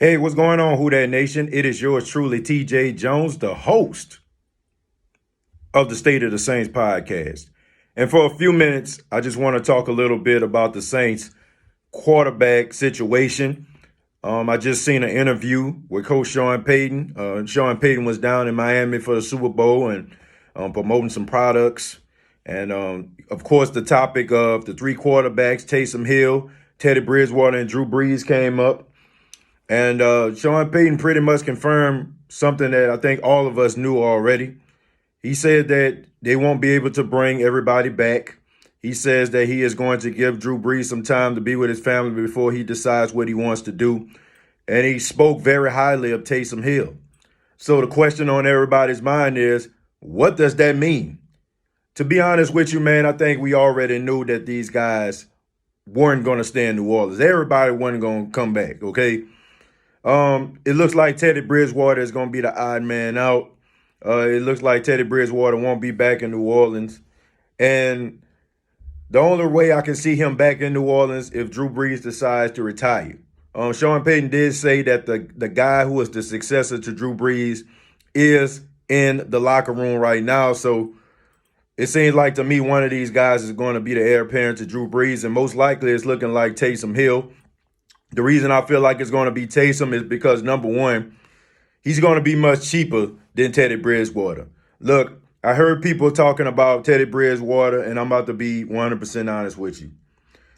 Hey, what's going on, Who Dat Nation? It is yours truly, TJ Jones, the host of the State of the Saints podcast. And for a few minutes, I just want to talk a little bit about the Saints quarterback situation. I just seen an interview with Coach Sean Payton. Sean Payton was down in Miami for the Super Bowl and promoting some products. And, of course, the topic of the three quarterbacks, Taysom Hill, Teddy Bridgewater, and Drew Brees came up. And Sean Payton pretty much confirmed something that I think all of us knew already. He said that they won't be able to bring everybody back. He says that he is going to give Drew Brees some time to be with his family before he decides what he wants to do. And he spoke very highly of Taysom Hill. So the question on everybody's mind is, what does that mean? To be honest with you, man, I think we already knew that these guys weren't going to stay in New Orleans. Everybody wasn't going to come back, okay? It looks like Teddy Bridgewater is going to be the odd man out. It looks like Teddy Bridgewater won't be back in New Orleans. And the only way I can see him back in New Orleans if Drew Brees decides to retire. Sean Payton did say that the guy who is the successor to Drew Brees is in the locker room right now. So it seems like to me one of these guys is going to be the heir apparent to Drew Brees. And most likely it's looking like Taysom Hill. The reason I feel like it's going to be Taysom is because, number one, he's going to be much cheaper than Teddy Bridgewater. Look, I heard people talking about Teddy Bridgewater, and I'm about to be 100% honest with you.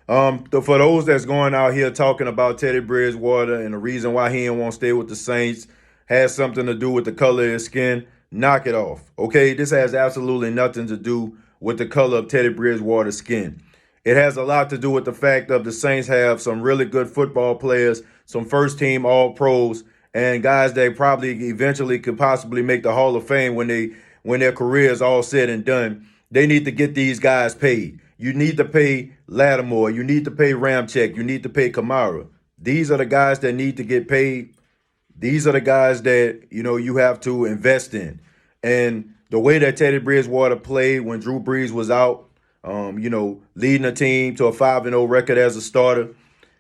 For those that's going out here talking about Teddy Bridgewater and the reason why he won't stay with the Saints has something to do with the color of his skin, knock it off, okay? This has absolutely nothing to do with the color of Teddy Bridgewater's skin. It has a lot to do with the fact that the Saints have some really good football players, some first-team All-Pros, and guys that probably eventually could possibly make the Hall of Fame when their career is all said and done. They need to get these guys paid. You need to pay Lattimore. You need to pay Ramczyk. You need to pay Kamara. These are the guys that need to get paid. These are the guys that, you have to invest in. And the way that Teddy Bridgewater played when Drew Brees was out, leading a team to a 5-0 record as a starter.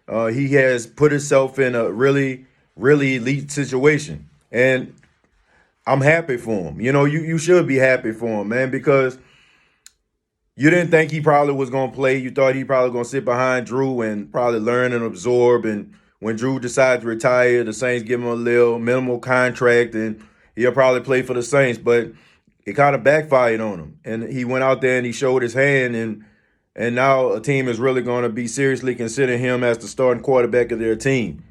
He has put himself in a really, really elite situation. And I'm happy for him. You should be happy for him, man, because you didn't think he probably was going to play. You thought he probably going to sit behind Drew and probably learn and absorb. And when Drew decides to retire, the Saints give him a little minimal contract and he'll probably play for the Saints. But it kind of backfired on him. And he went out there and he showed his hand. And now a team is really going to be seriously considering him as the starting quarterback of their team.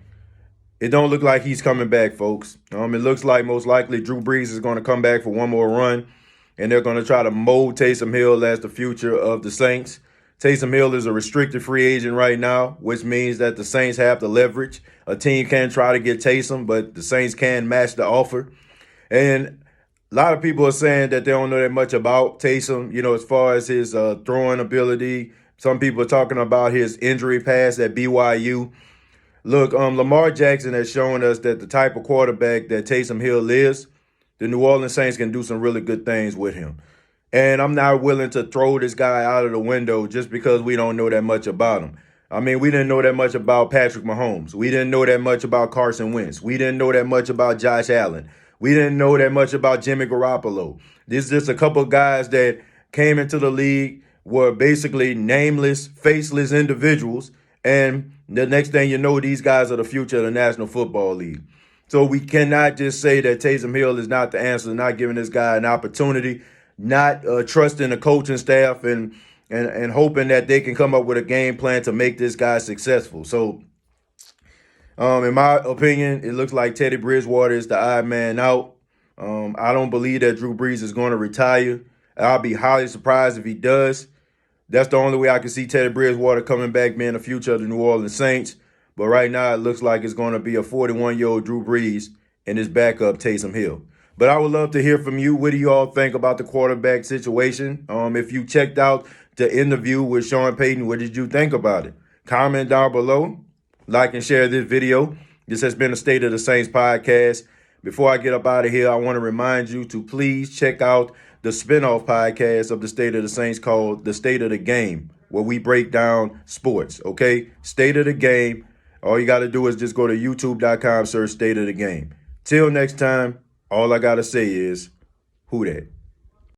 It don't look like he's coming back, folks. It looks like most likely Drew Brees is going to come back for one more run. And they're going to try to mold Taysom Hill as the future of the Saints. Taysom Hill is a restricted free agent right now, which means that the Saints have the leverage. A team can try to get Taysom, but the Saints can match the offer. And a lot of people are saying that they don't know that much about Taysom, as far as his throwing ability. Some people are talking about his injury past at BYU. Look, Lamar Jackson has shown us that the type of quarterback that Taysom Hill is, the New Orleans Saints can do some really good things with him. And I'm not willing to throw this guy out of the window just because we don't know that much about him. We didn't know that much about Patrick Mahomes. We didn't know that much about Carson Wentz. We didn't know that much about Josh Allen. We didn't know that much about Jimmy Garoppolo. This is just a couple of guys that came into the league, were basically nameless, faceless individuals. And the next thing you know, these guys are the future of the National Football League. So we cannot just say that Taysom Hill is not the answer, not giving this guy an opportunity, not trusting the coaching staff and hoping that they can come up with a game plan to make this guy successful. So in my opinion, it looks like Teddy Bridgewater is the odd man out. I don't believe that Drew Brees is going to retire. I'll be highly surprised if he does. That's the only way I can see Teddy Bridgewater coming back being the future of the New Orleans Saints. But right now, it looks like it's going to be a 41-year-old Drew Brees and his backup, Taysom Hill. But I would love to hear from you. What do you all think about the quarterback situation? If you checked out the interview with Sean Payton, what did you think about it? Comment down below. Like and share this video. This has been the State of the Saints podcast. Before I get up out of here, I want to remind you to please check out the spinoff podcast of the State of the Saints called The State of the Game, where we break down sports, okay? State of the Game. All you got to do is just go to youtube.com, search State of the Game. Till next time, all I got to say is, who dat?